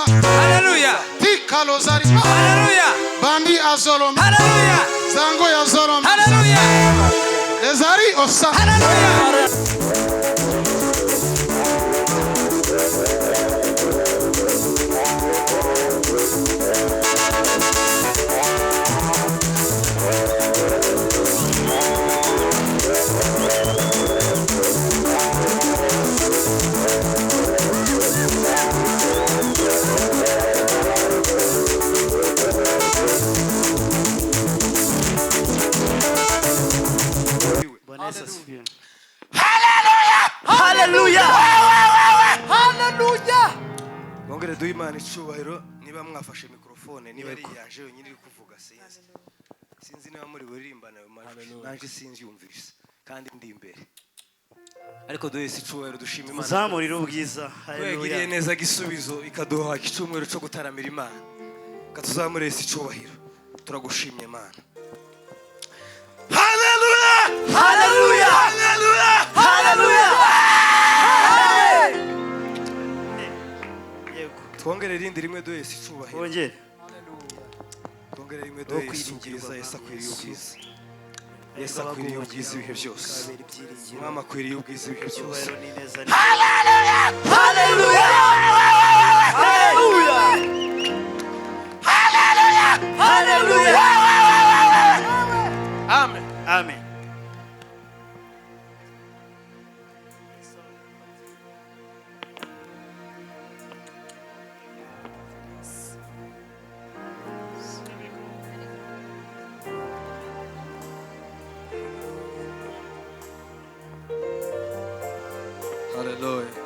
Hallelujah. Hallelujah. Bandi azolom. Hallelujah. Zango ya zolom. Hallelujah. Lezari osa. Hallelujah. Hallelujah. Hallelujah. Bongere duhe Imana icubahiro. Niba mwafashe mikrofone niba ari yaje yonyine iri kuvuga sinzi niba muri buririmbana ayo majwi nanje sinzi yumvise kandi ndi imbere ariko duhe icubahiro dushima Imana zamurira ubwiza. Hallelujah. Neza gisubizo ikaduha icumwero cyo gutaramira Imana katuzamure icubahiro turagushimye Imana. Hallelujah. Hallelujah. Hallelujah. Hallelujah. Twongere rindi rimwe duhe icubahiro. Wongere. Twongere rimwe duhe icubahiro. Yesu akwiriye ubwiza. Yesu akwiriye ubwiza ibihe byose. Mwama akwiriye ubwiza ibihe byose. Hallelujah. Hallelujah. Hallelujah. Hallelujah. Amen. Amen. Hallelujah.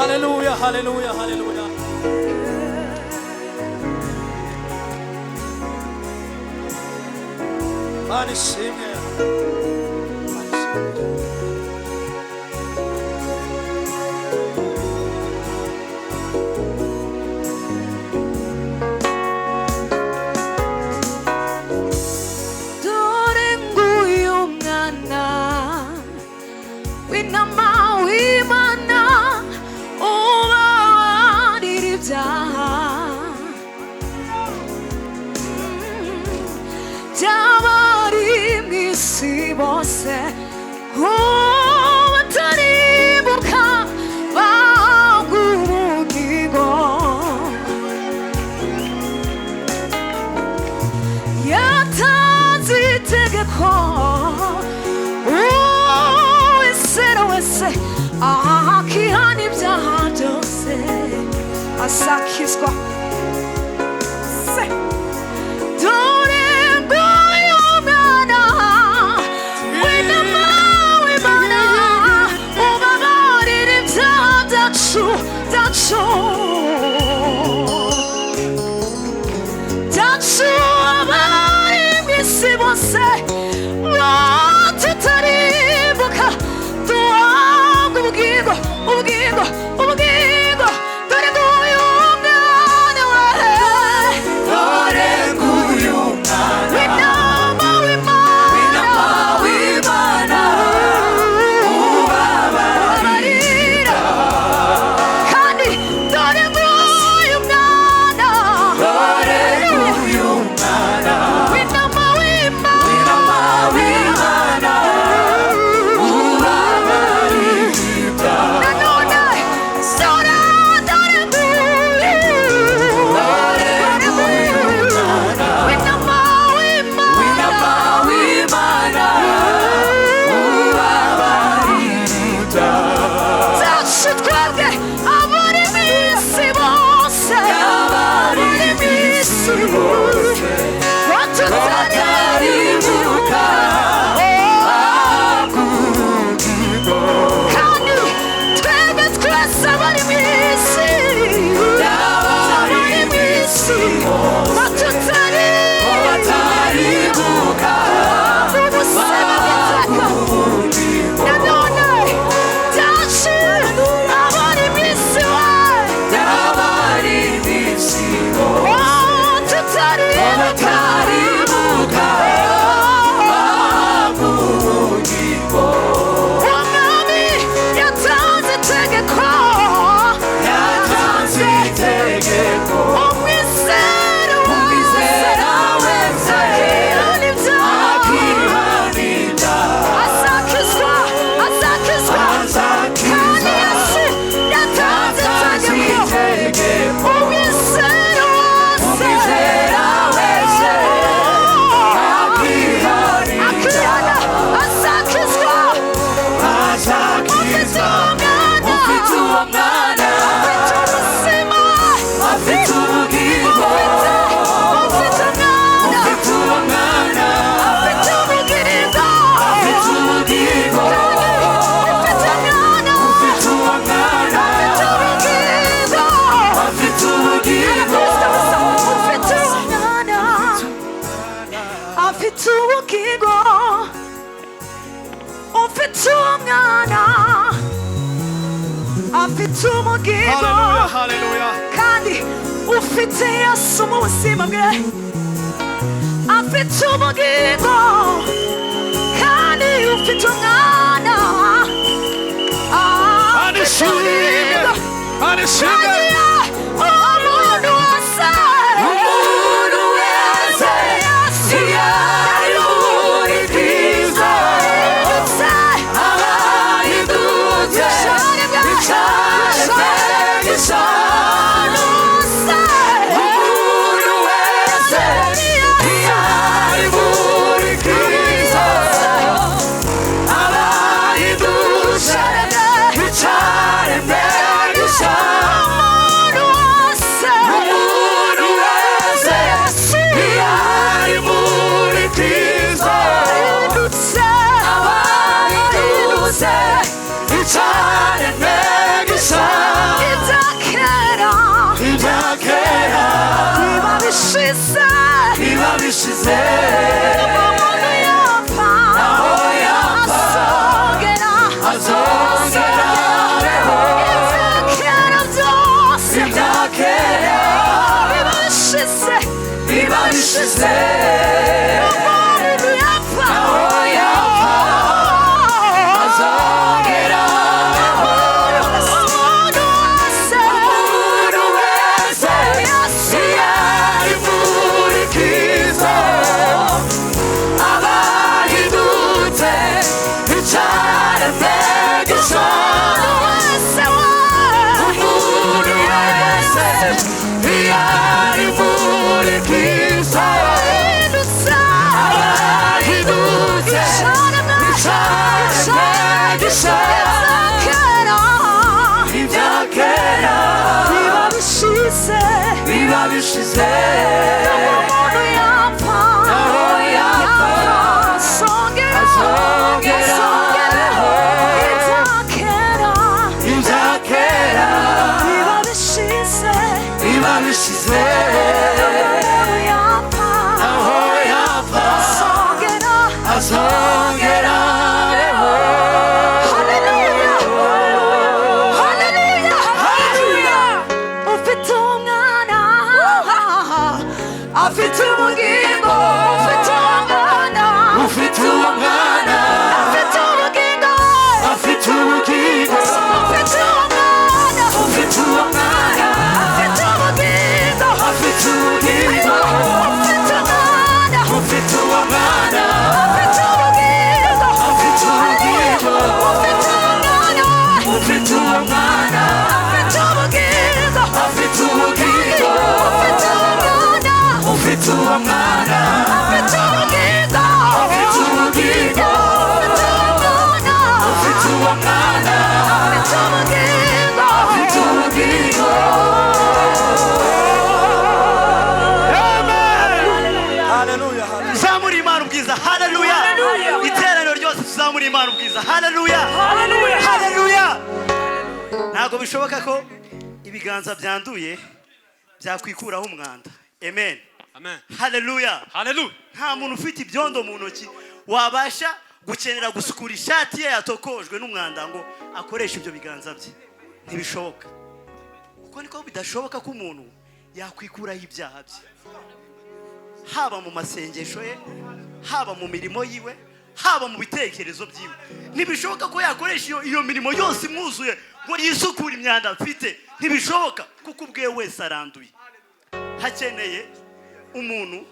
Hallelujah, hallelujah, hallelujah. Mani shimye. Sakiswa se dore ngoyomana winama wimana ubabarira ibyaha byacu abari mw'isi bose tutaribuka duhabwa ubugingo Hallelujah, hallelujah. kandi ufite Yesu mu buzima bwe afite ubugingo kandi ufite umwana umuntu wese wabishize umuntu yapfa azongera ibyakera byose biba bishize umuntu yapfa azongera umuntu wese yari muri Kristo abahindutse icyaremwe gishya umuntu wese yari muri Kristo abahindutse icyaremwe gishya ibyakera biba bishize umuntu yapfa azongera ibyakera biba bishize umuntu yapfa azongera afite ubugingo ufite umwana ufite umwana afite ubugingo afite ubugingo ufite umwana ufite umwana afite ubugingo afite ubugingo ufite umwana ufite umwana afite ubugingo afite ubugingo ufite umwana ufite umwana afite ubugingo afite ubugingo ufite umwana ufite umwana afite ubugingo afite ubugingo ufite umwana afite ubugingo afite ubugingo Haleluya. zamura imana ubwiza haleluya iteraniro ryose tuzamura imana ubwiza haleluya haleluya ntabwo bishoboka ko ibiganza byanduye byakwikuraho umwanda amen haleluya nta muntu ufite ibyondo mu ntoki wabasha gukenera gusukura ishati ye yatokojwe n'umwanda ngo akoreshe ibyo biganza bye ntibishoboka kuko niko bidashoboka ko umuntu yakwikuraho ibyaha bye haba mu masengesho ye haba mu mirimo yiwe haba mu bitekerezo byiwe ntibishoboka ko yakoresha iyo mirimo yose imwuzuye ngo yisukure imyanda afite ntibishoboka kuko ubwe wese aranduye hakeneye umuntu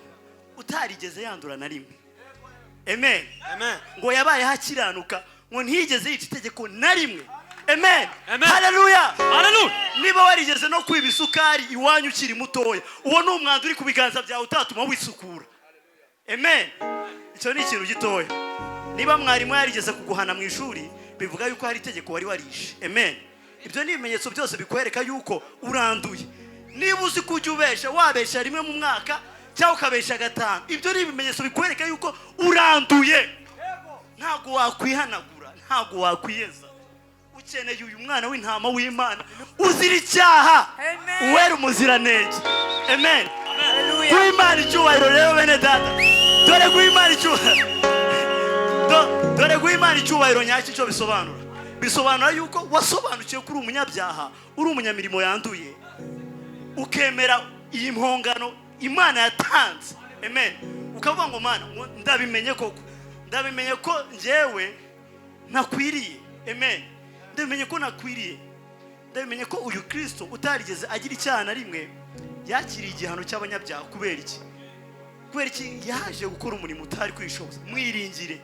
utarigeze yandura na rimwe amen ngo yabaye hakiranuka ngo ntiyigeze yica itegeko na rimwe amen haleluya niba warigeze no kwiba isukari iwanyu ukiri mutoya uwo ni umwanda uri ku biganza byawe utatuma wisukura amen icyo ni ikintu gitoya niba mwarimu yarigeze kuguhana mu ishuri bivuga yuko hari itegeko wari warishe amen ibyo ni ibimenyetso byose bikwereka yuko uranduye niba uzi kujya ubesha wabesha rimwe mu mwaka cyangwa ukabesha gatanu ibyo ni ibimenyetso bikwereka yuko uranduye ntabwo wakwihanagura ntabwo wakwiyeza ukeneye uyu mwana w'intama w'Imana uzira icyaha uwera umuziranenge amen guhimana icyubahiro rero bene data dore guhimana icyubahiro nyacyo icyo bisobanura yuko wasobanukiwe ko uri umunyabyaha uri umunyamirimo yanduye ukemera iyi mpongano Imana yatanze amen ukavuga ngo mana ndabimenye ko njyewe nakwiriye amen ndabimenye ko uyu Kristo utarigeze agira icyaha na rimwe yakiriye igihano cy'abanyabyaha kubera iki yaje gukora umurimo utari kwishoboza mwiringire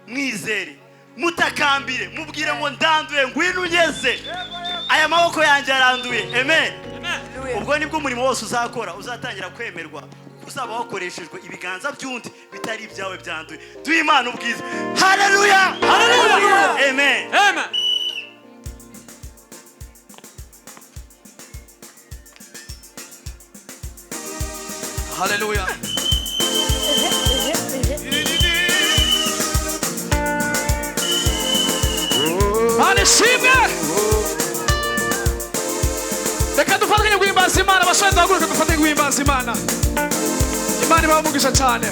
mwizere mutakambire mubwire ngo ndanduye ngwino ungeze aya maboko yanjye yaranduye amen ubwo nibwo umurimo wose uzakora uzatangira kwemerwa uzaba wakoreshejwe ibiganza by'undi bitari ibyawe byanduye duhe Imana ubwiza haleluya amen Haleluya. Ishimwe reka dufatanye guhimbaza Imana abasore duhaguruke dufatanye guhimbaza Imana Imana ibamugisha cyane.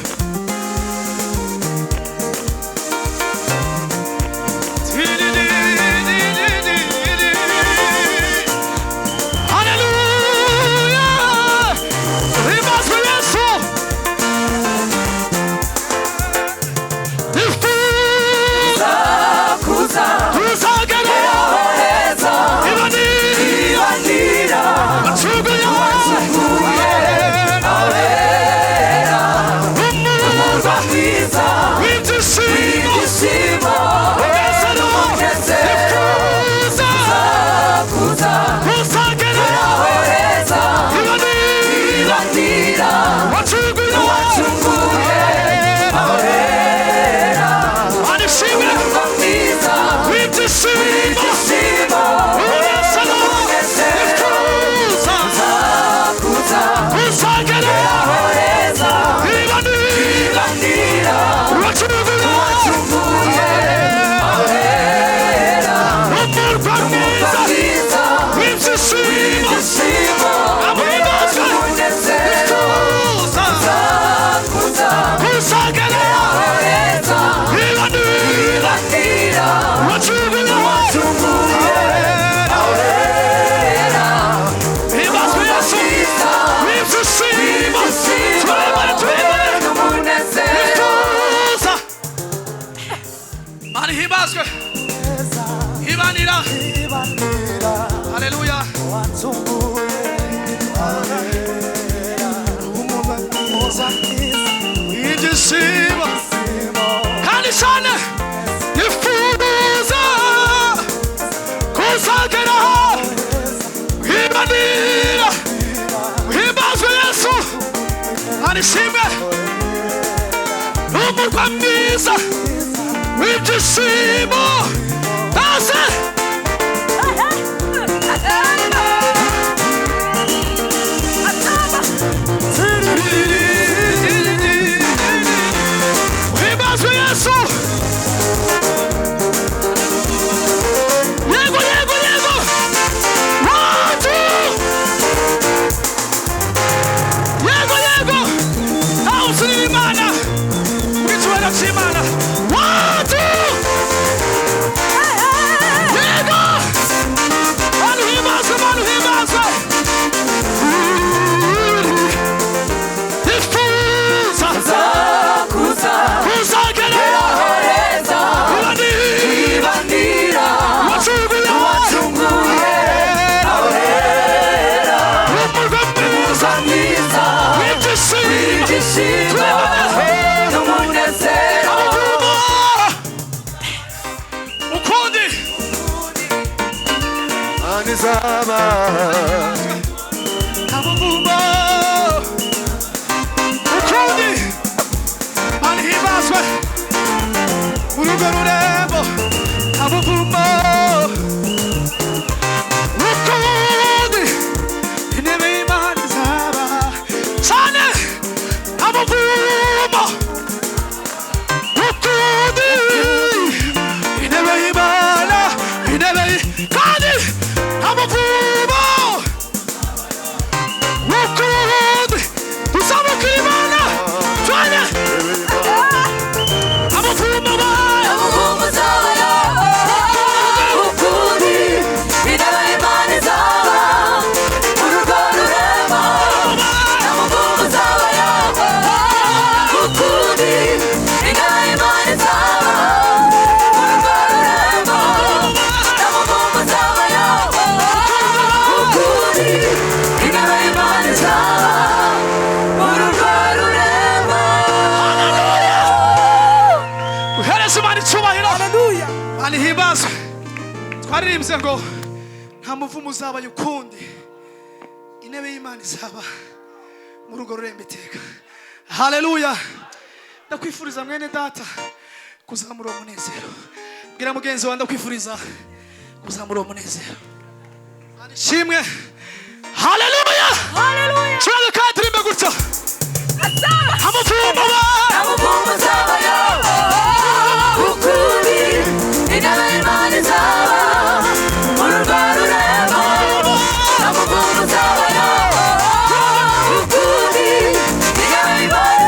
Hallelujah. Igisibo kandi cyane yifuza kuzagera hibanira himbazwe Yesu arishimwe n'umurwa mwiza w'igisibo taze twaririmbye ngo nta muvumo uzabaye ukundi intebe y'Imana izaba mu rugo rurembe iteka. Haleluya. Ndakwifuriza mwene data kuzamura umunezero. Bwira mugenzi wawe ndakwifuriza kuzamura umunezero. Shimwe. Haleluya. Haleluya. Cyane kandi rimbe gutya. Amuvumo uzabayo ukundi intebe y'Imana izaba mu rugo rurembo. Amuvumo uzabayo ukundi intebe y'Imana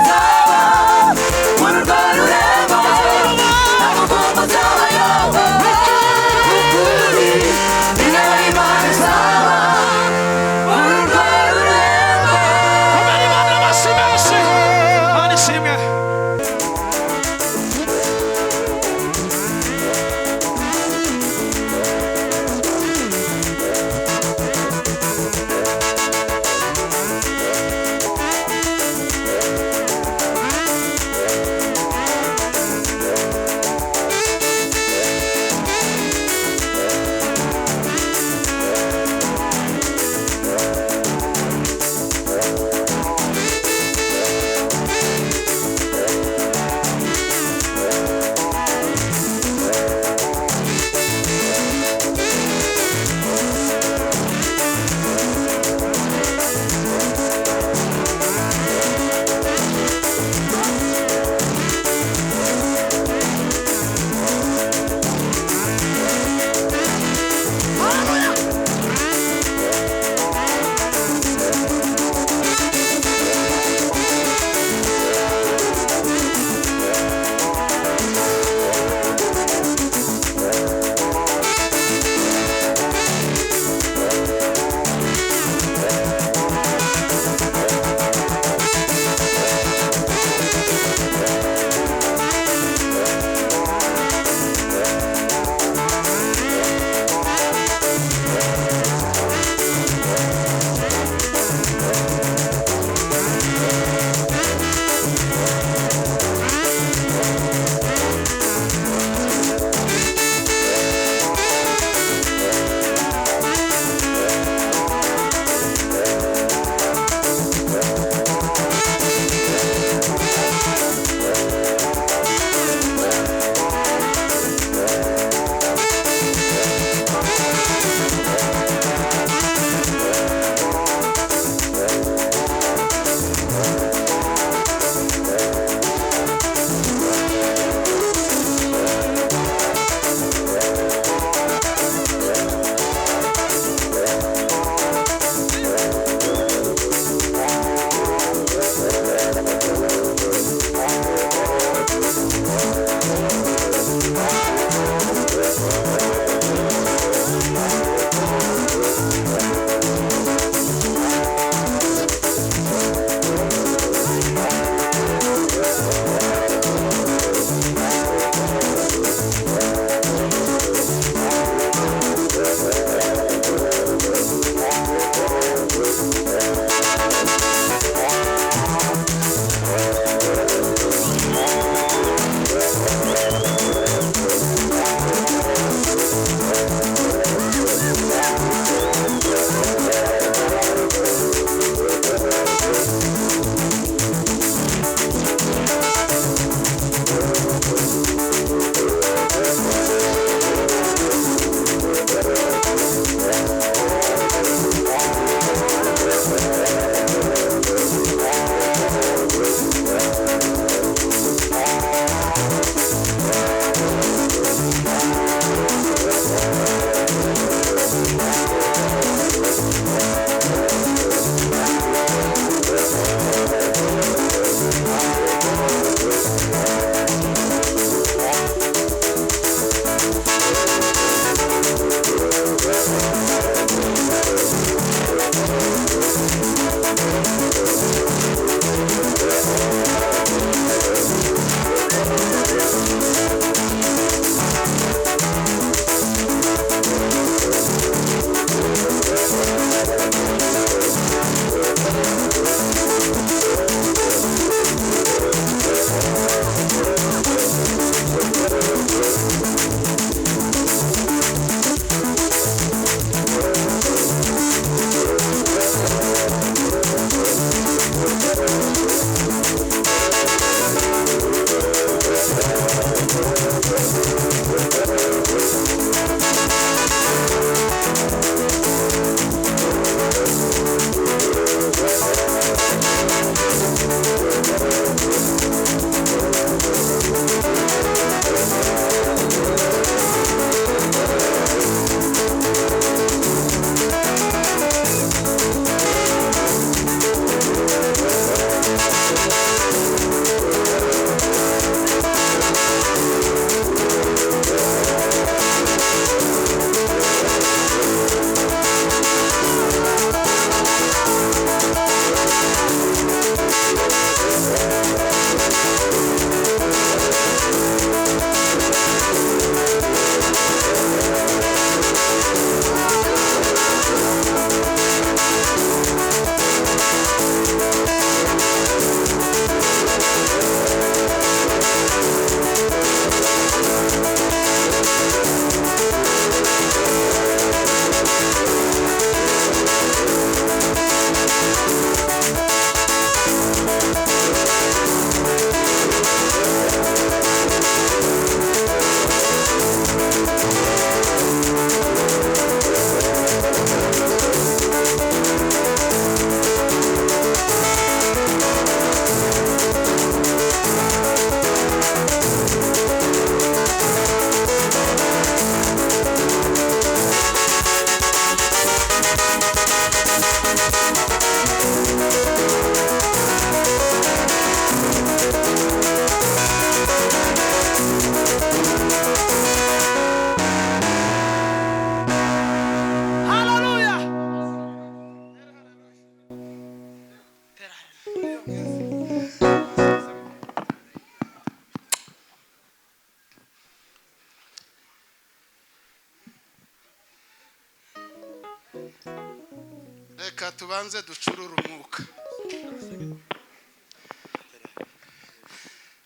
reka tubanze ducurure umwuka.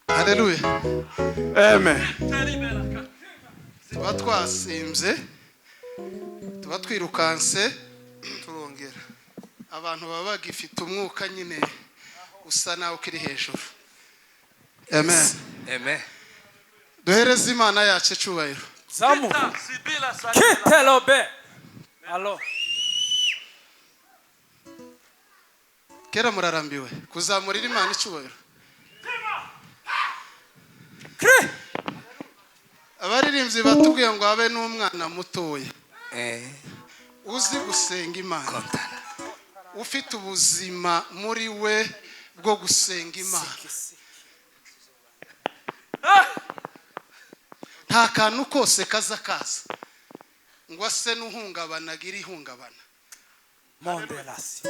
Haleluya. Amen. Tuba twasimbye, tuba twirukanse turongera. Abantu baba bagifite umwuka nyine usa nawe ukiri hejuru. Amen. Amen. Duhereze Imana yacu icyubahiro. Zamu. Kitelobe. Allo. Kera murarambiwe kuzamurira Imana icyubahiro. Abaririmbyi batubwiye ngo habe n'umwana mutoya uzi gusenga Imana, ufite ubuzima muri we bwo gusenga Imana. Nta kantu kose kaza ngo ase n'uhungabana gira ihungabana. Mondelasi.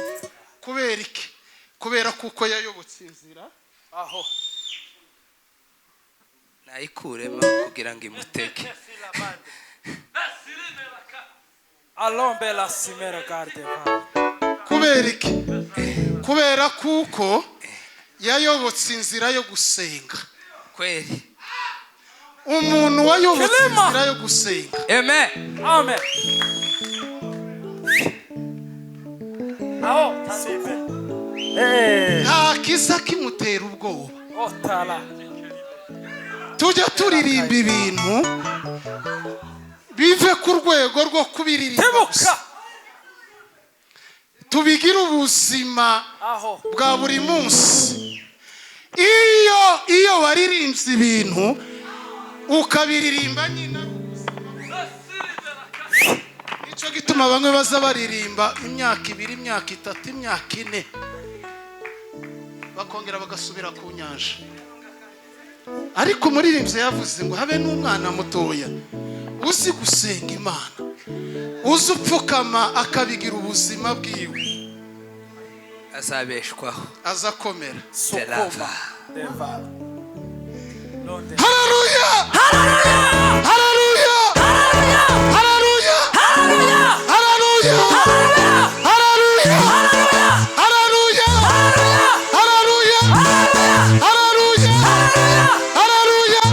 Kubera iki? Kubera kuko yayobotse inzira Aho. nayikuremo kugira ngo imuteke. Alombe la simera garde. kubera iki? Kubera kuko yayobotse inzira yo gusenga. Kweli. Umuntu wayobotse inzira yo gusenga. Amen. Amen. Aho. Sibe. Nta kiza kimutera ubwoba. Otala. Tujya turirimba ibintu bive ku rwego rwo kubiririmba gusa. Tubigira ubuzima Aho. bwa buri munsi. Iyo waririmbye ibintu ukabiririmba nyina, nicyo gituma bamwe baza baririmba imyaka 2, imyaka 3, imyaka 4 bakongera bagasubira ku nyanja. Ariko umuririmbyi yavuze ngo habe n'umwana mutoya uzi gusenga Imana, uzi upfukama akabigira ubuzima bwiwe, azabeshwaho, azakomera. Selava. Deva. Haleluya! Haleluya! Haleluya! Haleluya! Haleluya! Haleluya! Haleluya! Haleluya! Haleluya! Haleluya! Haleluya!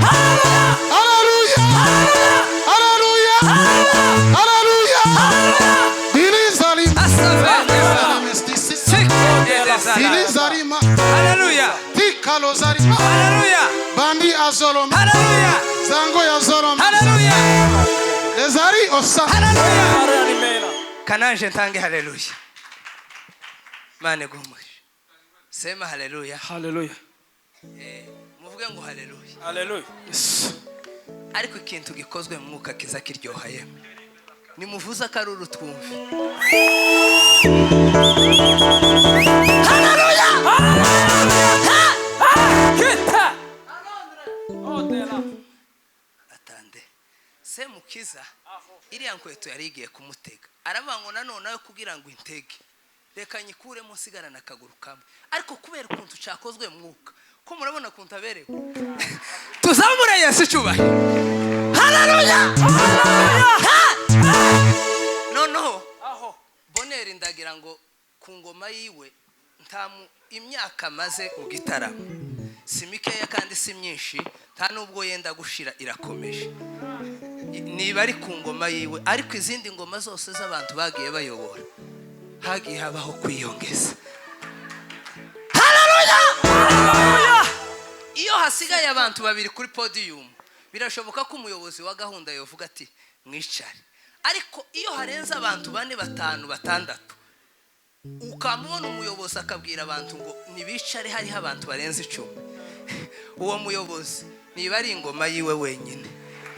Haleluya! Haleluya! Haleluya! Bilizarima. Bilizarima. Haleluya. Tikalozarima. Haleluya. Bandi azolom. Haleluya. Zango ya zolom. Haleluya. Lezari osa. Haleluya. Kananje ntange haleluya. Mane gumushi. Sema haleluya. Haleluya. Muvuge ngo haleluya. Haleluya. Ariko ikintu gikozwe mu mwuka kiza kiryoha yemwe. Nimuvuza karuru twumve. Haleluya. Kita. Otela. Atande. Se mukiza iriya nkweto yari igiye kumutega. Aravuga ngo nanone yo kugira ngo intege. Reka nyikure musigana na kaguru kamwe. Ariko kubera ukuntu cyakozwe mu mwuka. Ko murabona kuntu aberewe. Tuzamure Yesu cyubahiro. Haleluya. Noneho Aho. Boneri ndagira ngo ku ngoma yiwe ntamu imyaka maze mu gitaramo. Si mikeya kandi si myinshi, nta nubwo yenda gushira irakomeje. Niba ari ku ngoma yiwe, ariko izindi ngoma zose z'abantu bagiye bayobora hagiye habaho kwiyongeza. Haleluya! Iyo hasigaye abantu babiri kuri podium, birashoboka ko umuyobozi wa gahunda yovuga ati mwicare. Ariko iyo harenze abantu 4, 5, 6, ukamubona umuyobozi akabwira abantu ngo nibicare hariho abantu barenze 10, uwo muyobozi niba ari ingoma yiwe wenyine.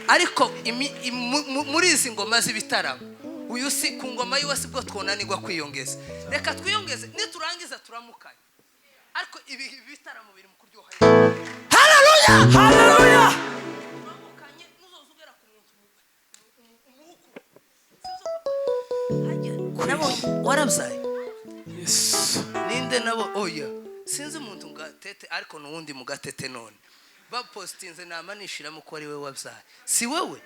Ariko muri izi ngoma z'ibitaramo, uyu si ku ngoma yiwe sibwo twonanirwa kwiyongeza. Reka twiyongeze niturangiza turamukanye. Ariko ibi bitaramo biri mu kuryoha. Haleluya! Haleluya! Turamukanye nuzozugera ku muntu umuhuku. Warabzaye? Yes. Ninde nabo oya. Sinzi umuntu ngatete ariko nuwundi mugatete none. Bapostinze namanishiramo ko ari we wabzaye. Si wewe?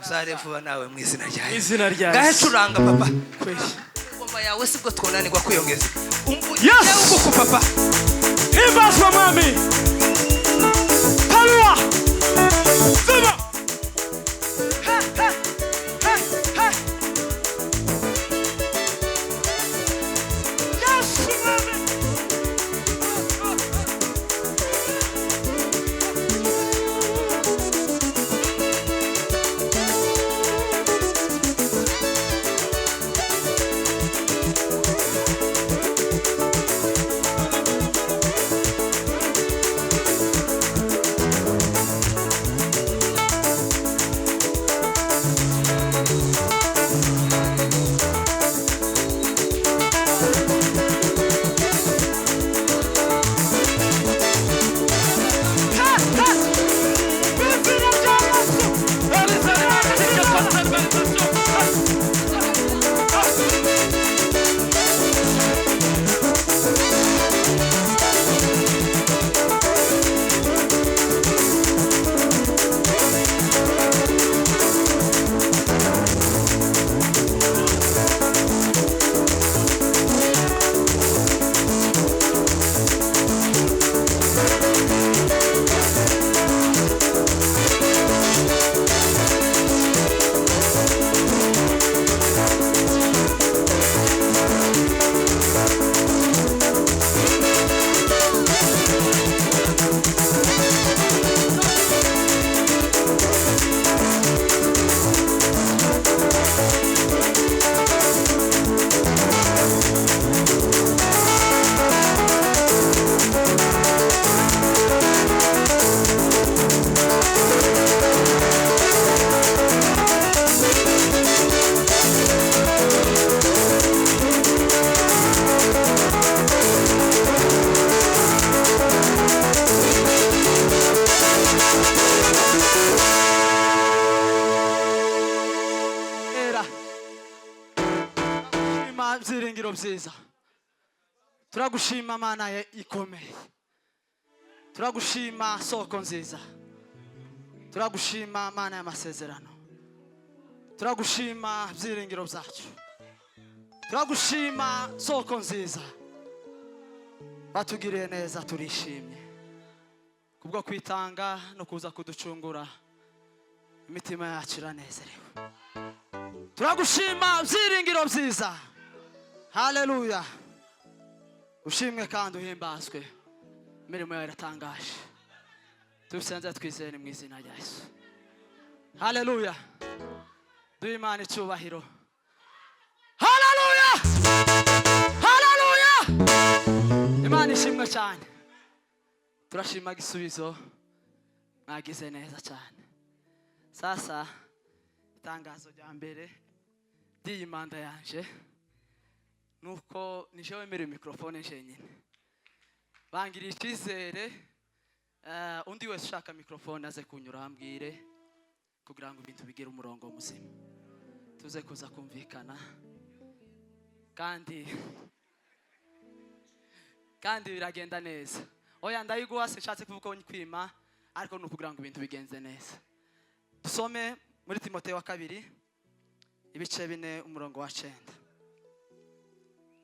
Uzare vuba nawe mu izina rya Yesu. Izina rya Gahe curanga papa. Kwezi. ingoma yawe sibwo twonanirwa kwiyongeza Yes. uko papa Himbazwa mwami. Hallelujah. Zima. Byiringiro byiza turagushima Mana ikomeye turagushima soko nziza turagushima Mana y'amasezerano turagushima byiringiro byacu turagushima soko nziza batugiriye neza turishimye kubwo kwitanga no kuza kuducungura imitima yacu iranezerewe turagushima byiringiro byiza. Hallelujah. Ushimwe kandi uhimbazwe. Imirimo yawe iratangaje. Tubisenze twizeye mu izina rya Yesu. Hallelujah. Duhe Imana icyubahiro. Hallelujah. Hallelujah. Imana ishimwe cyane. Turashima igisubizo. Mwagize neza cyane. Sasa itangazo rya mbere diyi manda yanje nuko nije wemera mikrofone jenyine bangiriye icyizere undi wese ushaka mikrofone aze kunyura ambwire kugira ngo ibintu bigire umurongo muzima tuze kuza kumvikana kandi biragenda neza oya ndayiguha sishatse kuvuga ko nkwima ariko nukugira ngo ibintu bigenze neza dusome muri Timoteyo wa 2 ibice 4 umurongo wa 9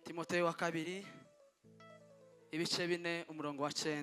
Timoteyo wa 2 ibice 4 umurongo wa 9